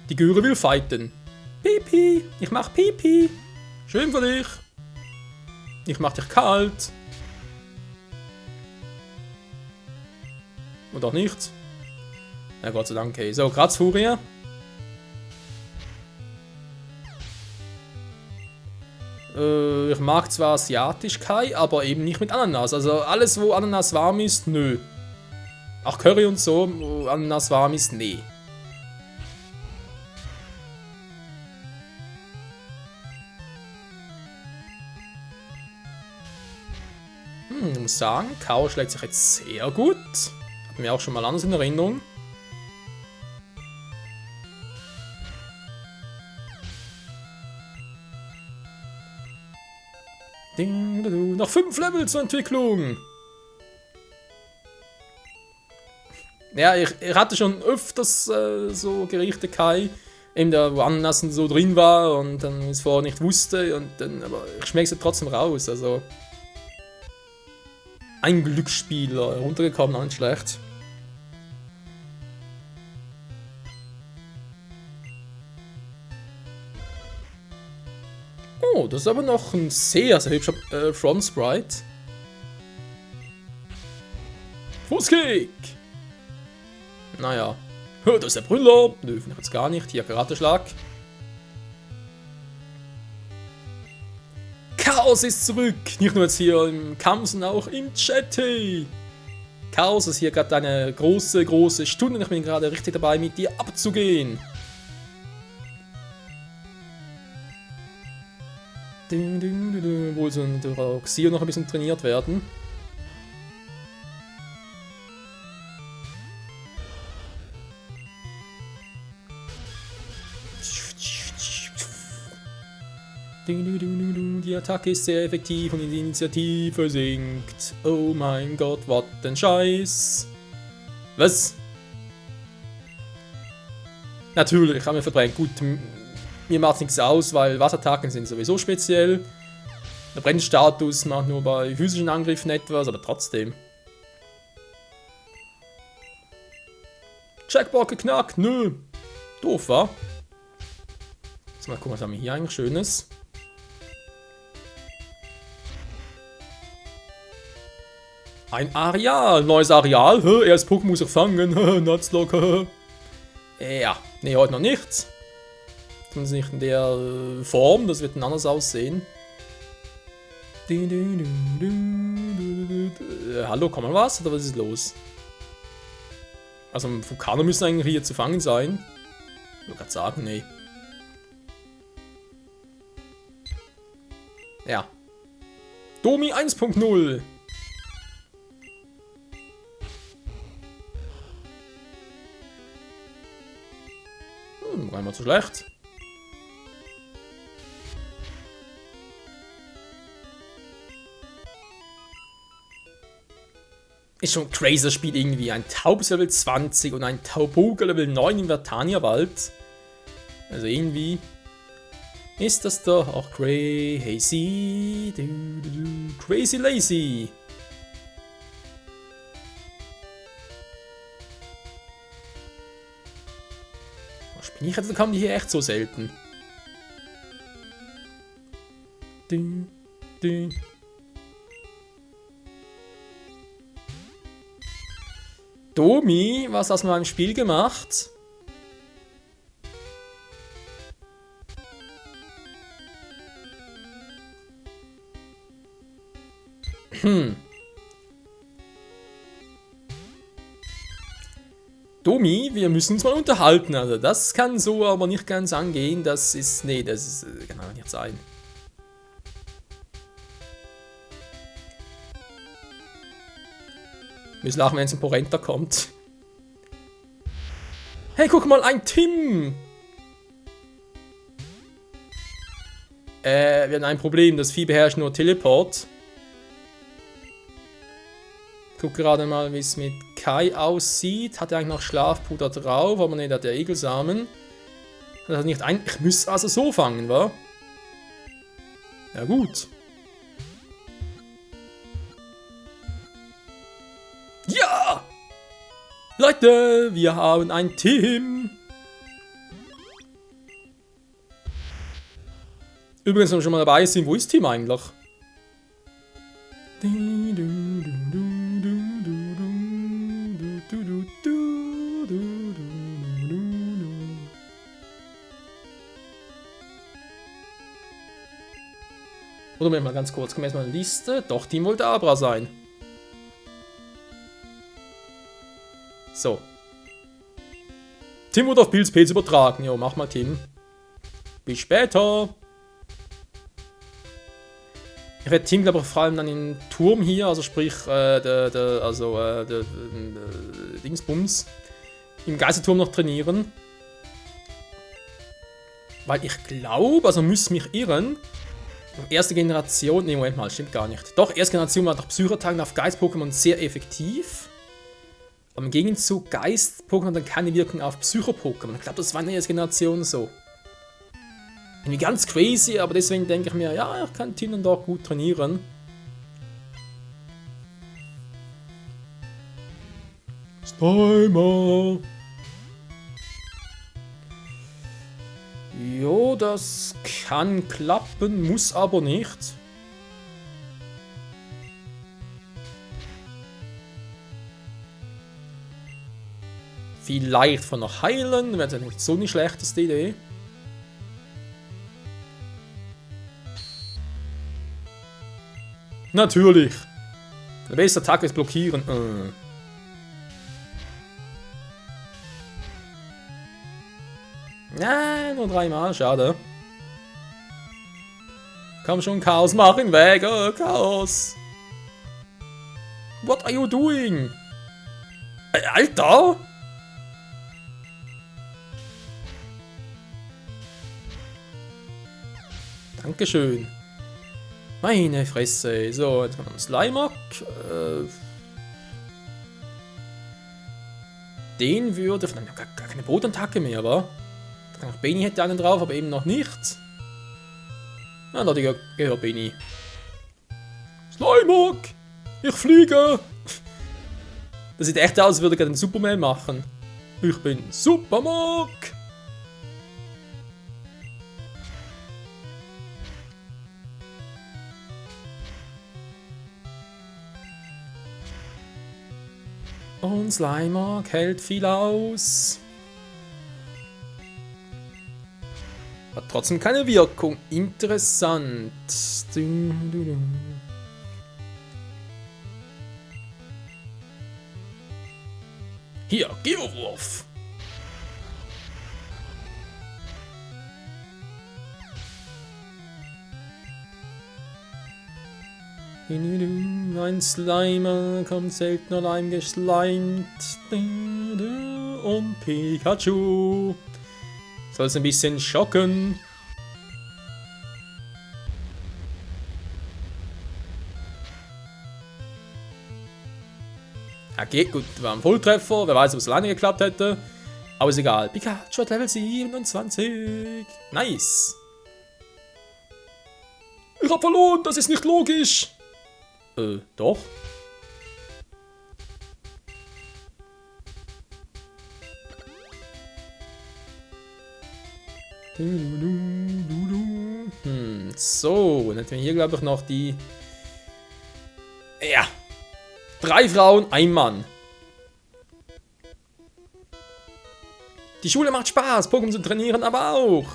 Die Göre will fighten. Pipi, ich mach Pipi. Schön für dich. Ich mach dich kalt. Oder auch nicht. Ja, Gott sei Dank, okay. So, Kratzfurie. Ich mag zwar asiatisch Kai, aber eben nicht mit Ananas. Also alles, wo Ananas warm ist, nö. Auch Curry und so, wo Ananas warm ist, nee. Ich muss sagen, Kao schlägt sich jetzt sehr gut. Hatten wir auch schon mal anders in Erinnerung. Noch 5 Level zur Entwicklung. Ja, ich hatte schon öfters so Gerichte Kai, eben da wo Ananas so drin war und dann es vorher nicht wusste und dann, aber ich schmecke sie trotzdem raus, also ein Glücksspieler runtergekommen, auch nicht schlecht. Oh, das ist aber noch ein sehr, sehr hübscher Front Sprite. Fußkick! Naja. Das ist der Brüller. Nö, finde ich jetzt gar nicht. Hier, Karateschlag. Chaos ist zurück! Nicht nur jetzt hier im Kampf, sondern auch im Chat. Chaos ist hier gerade eine große, große Stunde. Ich bin gerade richtig dabei, mit dir abzugehen. Wohl so ein Xio noch ein bisschen trainiert werden. Die Attacke ist sehr effektiv und die Initiative sinkt. Oh mein Gott, was denn Scheiß. Was? Natürlich, haben wir verbrennt. Gut, mir macht nichts aus, weil Wasserattacken sind sowieso speziell. Der Brennstatus macht nur bei physischen Angriffen etwas, aber trotzdem. Checkbox geknackt, nö. Doof, wa? Jetzt mal gucken, was haben wir hier eigentlich Schönes. Ein Areal, neues Areal. Erst Pokémon muss ich fangen. Nutzlock. Ja, nee, heute noch nichts. Zumindest nicht in der Form, das wird dann anders aussehen. Hallo, kann man was? Oder was ist los? Also, Vulkaner müssen eigentlich hier zu fangen sein. Ich wollte gerade sagen, nee. Ja. Domi 1.0. Gar nicht mal so schlecht. Ist schon ein crazy Spiel irgendwie. Ein Taubes Level 20 und ein Tauboga Level 9 im Vertania-Wald. Also irgendwie ist das doch auch crazy. Crazy lazy. Bin ich, also kommen die hier echt so selten. Domi, was hast du mit meinem Spiel gemacht? Domi, wir müssen uns mal unterhalten, also das kann so aber nicht ganz angehen, das ist, nee, das ist, kann aber nicht sein. Müssen lachen, wenn es ein Porenta kommt. Hey, guck mal, ein Tim! Wir haben ein Problem, das Vieh beherrscht nur Teleport. Guck gerade mal, wie es mit Kai aussieht. Hat er eigentlich noch Schlafpuder drauf? Aber ne, der hat ja Egelsamen. Das hat nicht ein. Ich muss also so fangen, wa? Ja, gut. Ja! Leute, wir haben ein Team. Übrigens, wenn wir schon mal dabei sind, wo ist Team eigentlich? Oder Moment mal ganz kurz, kommen wir erstmal in die Liste. Doch, Team Voltabra sein. So. Tim wurde auf Bills PC übertragen. Jo, mach mal, Tim. Bis später. Ich werde Tim, glaube ich, vor allem dann im Turm hier, also sprich, Dingsbums, im Geisterturm noch trainieren. Weil ich glaube, also müsste mich irren, erste Generation, ne, Moment mal, stimmt gar nicht. Doch, erste Generation war nach Psychotagen auf Geist-Pokémon sehr effektiv. Aber im Gegenzug, Geist-Pokémon dann keine Wirkung auf Psycho-Pokémon. Ich glaube, das war in der ersten Generation so. Irgendwie ganz crazy, aber deswegen denke ich mir, ja, ich kann Tim dann doch gut trainieren. Slimer! Jo, das kann klappen, muss aber nicht. Vielleicht von noch heilen, wäre ja nicht so eine schlechteste Idee. Natürlich. Der beste Attacke ist blockieren. Nein, nur 3-mal, schade. Komm schon, Chaos, mach ihn weg, Chaos. What are you doing? Alter! Dankeschön. Meine Fresse. So, jetzt kommt noch ein Slimak. Den würde... Gar keine Bodenattacke mehr, wa? Benny hätte einen drauf, aber eben noch nicht. Na, da gehört Benny. Slimak! Ich fliege! Das sieht echt aus, als würde er den Superman machen. Ich bin Supermark! Und Slimak hält viel aus. Hat trotzdem keine Wirkung. Interessant. Hier, Geowurf. Ein Slimer kommt selten allein geslimed. Und Pikachu soll es ein bisschen schocken. Okay, gut, war ein Volltreffer. Wer weiß, ob es lange geklappt hätte. Aber ist egal. Pikachu hat Level 27. Nice. Ich hab verloren, das ist nicht logisch. Doch. So, und dann hätten wir hier, glaube ich, noch die... Ja. 3 Frauen, ein Mann. Die Schule macht Spaß, Pokémon zu trainieren, aber auch.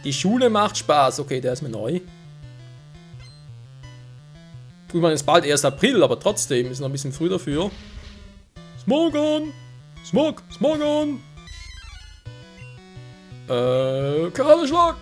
Die Schule macht Spaß. Okay, der ist mir neu. Gut, man ist bald erst April, aber trotzdem ist noch ein bisschen früh dafür. Smogon! Smogon! Karadeschlag!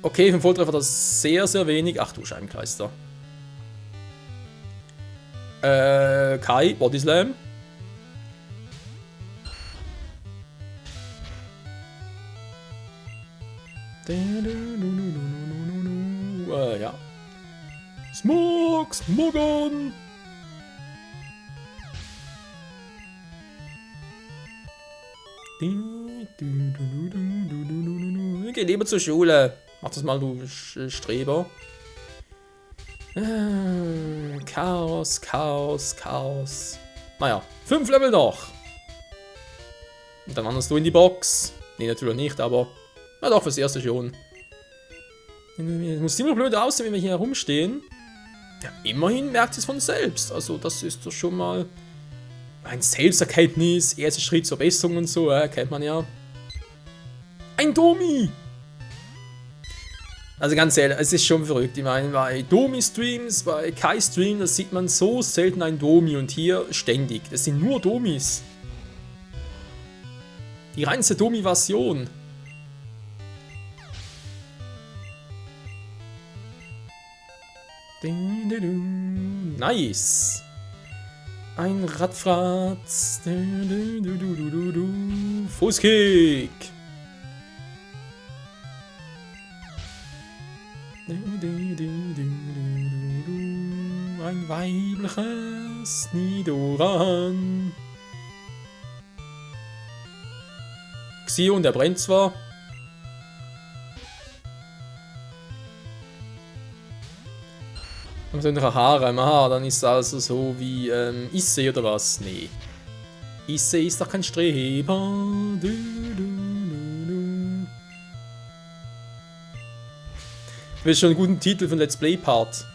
Okay, für den Volltreffer das sehr, sehr wenig. Ach du Scheibenkleister. Kai, Body Slam. Ja. Smogon! Geh lieber zur Schule. Mach das mal, du Streber. Chaos. Naja, 5 Level noch. Und dann wanderst du in die Box. Nee, natürlich nicht, aber... Na doch, fürs Erste schon. Es muss immer blöd aussehen, wenn wir hier herumstehen. Ja, immerhin merkt es von selbst. Also das ist doch schon mal... Ein Selbsterkenntnis, erster Schritt zur Besserung und so, kennt man ja. Ein Domi! Also ganz ehrlich, es ist schon verrückt. Ich meine, bei Domi-Streams, bei Kai-Streams, da sieht man so selten ein Domi und hier ständig. Das sind nur Domis. Die reinste Domi-Version. Nice. Ein Radfratz. Fußkick. Ein weibliches Nidoran. Xion, der brennt zwar. Und so eine Haare im Haar, dann ist es also so wie Issei oder was? Nee. Issei ist doch kein Streber. Ich will schon einen guten Titel für den Let's Play Part.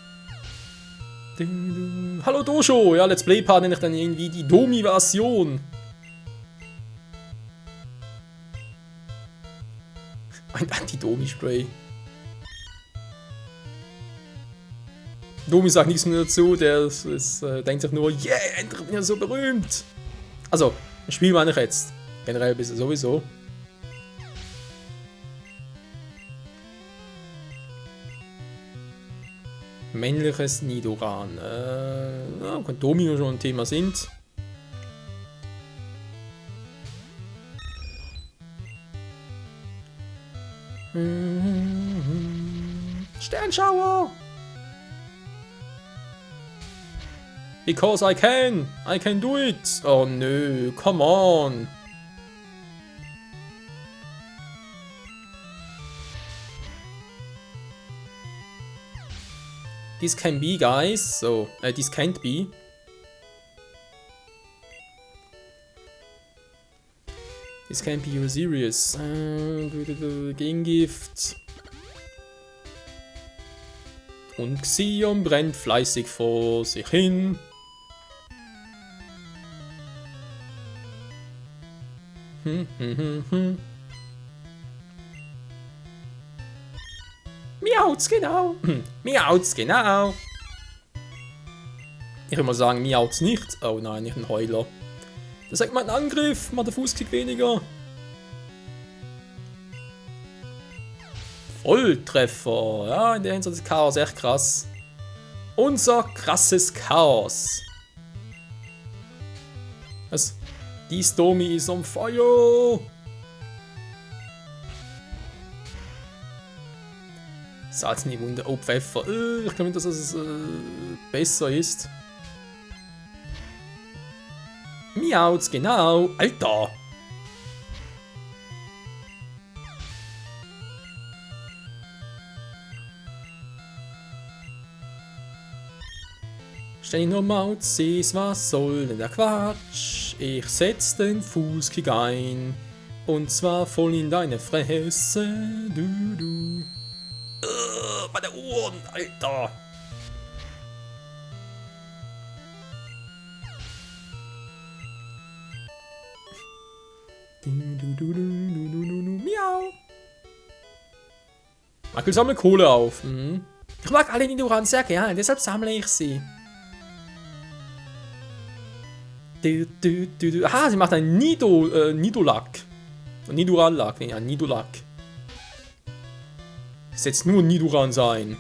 Hallo Dojo! Ja, Let's Play Part nenne ich dann irgendwie die Domi-Version. Ein Anti-Domi-Spray. Domi sagt nichts mehr dazu, der denkt sich nur, yeah, endlich bin ich so berühmt. Also, ein Spiel meine ich jetzt. Generell bist du sowieso. Männliches Nidoran. Ja, kann Domi nur schon ein Thema sind. Sternschauer! Because I can do it! Oh nö, come on! This can be, guys. So, this can't be. This can't be you serious. Gegengift. Und Xion brennt fleißig vor sich hin. Miauts, genau. Miauts, genau. Ich will mal sagen, miauts nicht. Oh nein, nicht ein Heuler. Das sagt mein Angriff, macht der Fußkick weniger. Volltreffer. Ja, in der Hinsicht ist Chaos echt krass. Unser krasses Chaos. Was? Dies Domi is on fire. Salz nicht Wunder. Oh, Pfeffer. Ich glaube nicht, dass es besser ist. Miauts, genau. Alter. Stell nur Mauzis, was soll denn der Quatsch? Ich setz den Fußkick ein. Und zwar voll in deine Fresse. Du. Meine Ohren, Alter. Miau. Michael sammelt Kohle auf. Ich mag alle Nidoran sehr gerne, deshalb sammle ich sie. Aha, sie macht ein Nidolack. Nidoran-Lack, nee, ein Nidolack. Es jetzt nur Nidoran sein.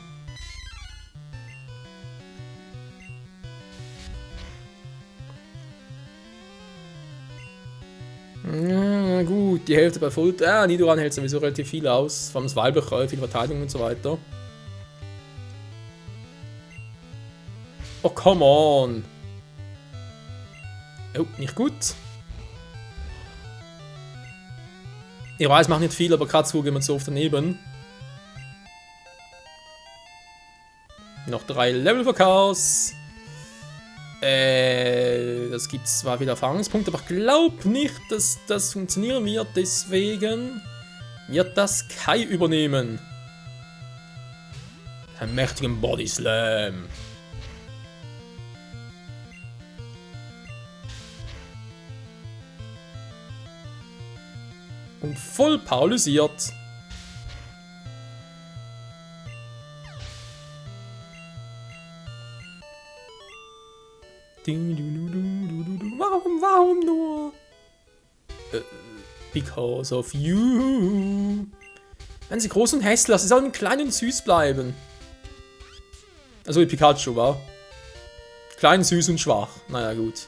Ja, gut, die Hälfte bei Full. Nidoran hält sowieso relativ viel aus. Vor allem das Weibliche, viel Verteidigung und so weiter. Oh, come on. Oh, nicht gut. Ich weiß, macht nicht viel, aber gerade so gehen wir so oft daneben. Noch 3 Level für Chaos. Das gibt zwar wieder Erfahrungspunkte, aber ich glaube nicht, dass das funktionieren wird. Deswegen wird das Kai übernehmen. Einen mächtigen Body Slam. Und voll paralysiert. Warum nur? Because of you. Wenn sie groß und hässlich, sie sollen klein und süß bleiben. Also wie Pikachu war. Klein, süß und schwach. Naja, gut.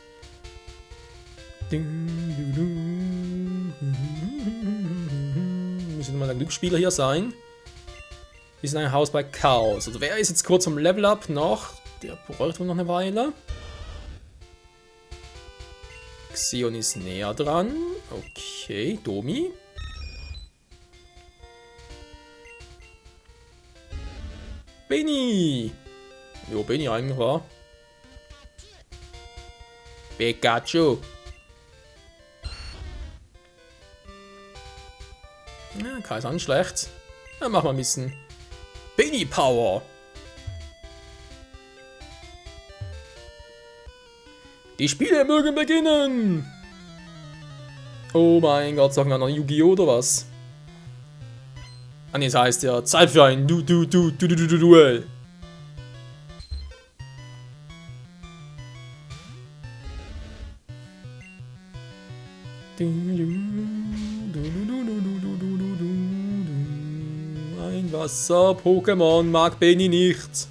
Müssen mal ein Glücksspieler hier sein. Wir sind ein Haus bei Chaos. Also wer ist jetzt kurz am Level Up noch? Der braucht wohl noch eine Weile. Xion ist näher dran. Okay, Domi. Benny. Jo, Benny eigentlich war. Pikachu. Ja, Kai ist auch nicht schlecht. Dann machen wir ein bisschen Benny Power. Die Spiele mögen beginnen! Oh mein Gott, sagen wir noch Yu-Gi-Oh! Oder was? Ah ne, das heißt ja Zeit für ein Duell. Ein Wasser-Pokémon mag Benny nicht.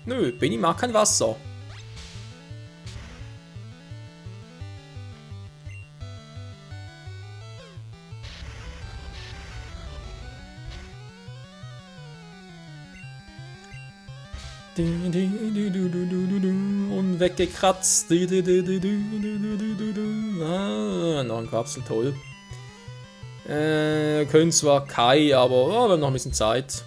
Nö, Benny mag kein Wasser. Und weggekratzt. Ah, noch ein Kapsel, toll. Können zwar Kai, aber oh, wir haben noch ein bisschen Zeit.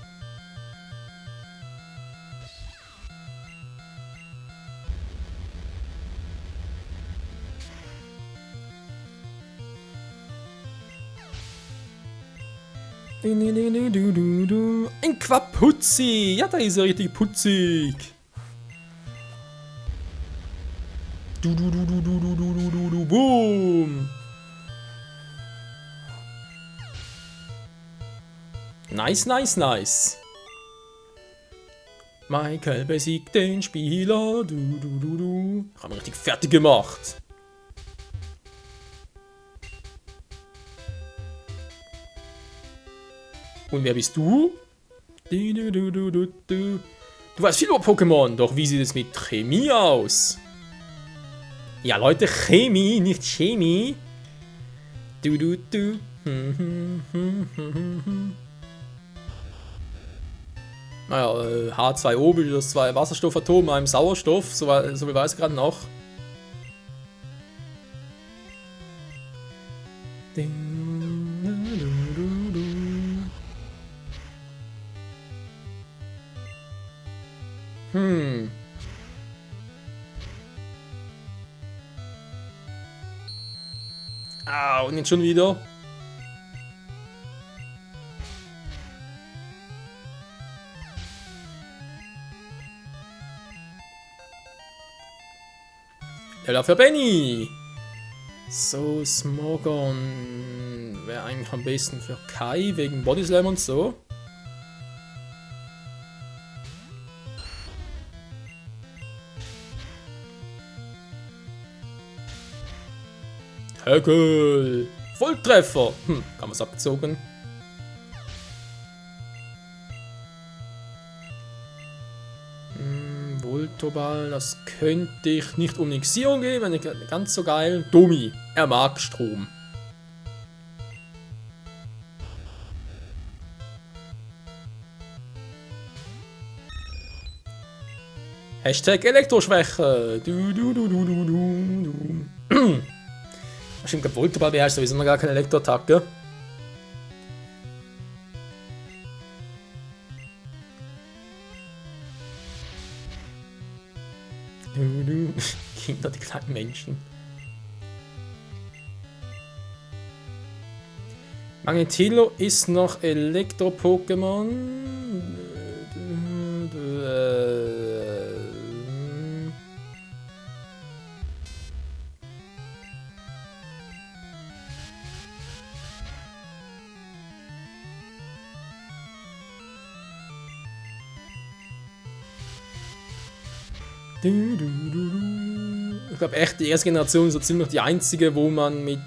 Ein Quapuzzi! Ja, da ist er richtig putzig! Boom! Nice, nice, nice! Michael besiegt den Spieler! Haben wir richtig fertig gemacht! Und wer bist du? Du weißt viel über Pokémon, doch wie sieht es mit Chemie aus? Ja Leute, Chemie, nicht Chemie. Naja, H2O, das 2 Wasserstoffatome, einem Sauerstoff, so wie weiß ich gerade noch. Ah, und jetzt schon wieder. Level für Benny. So, Smogon wäre eigentlich am besten für Kai, wegen Body Slam und so. Höckel! Volltreffer! Kann man es abgezogen. Voltoball, das könnte ich nicht um Xion geben, wenn nicht ganz so geil. Domi, er mag Strom. Hashtag Elektroschwäche. Stimmt, der Voltoball beherrscht sowieso noch gar keine Elektroattacke. Kinder, die kleinen Menschen. Magnetillo ist noch Elektro-Pokémon. Ich glaube echt, die erste Generation ist so ziemlich die einzige, wo man mit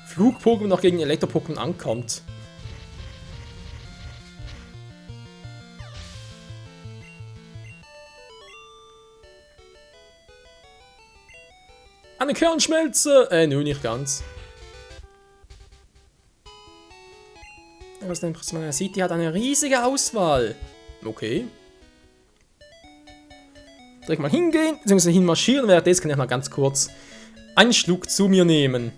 Flug-Pokémon noch gegen Elektro-Pokémon ankommt. Eine Kernschmelze! Nö, nicht ganz. Was denn? Man sieht, die hat eine riesige Auswahl. Okay. Direkt mal hingehen, beziehungsweise hinmarschieren. Währenddessen kann ich mal ganz kurz einen Schluck zu mir nehmen.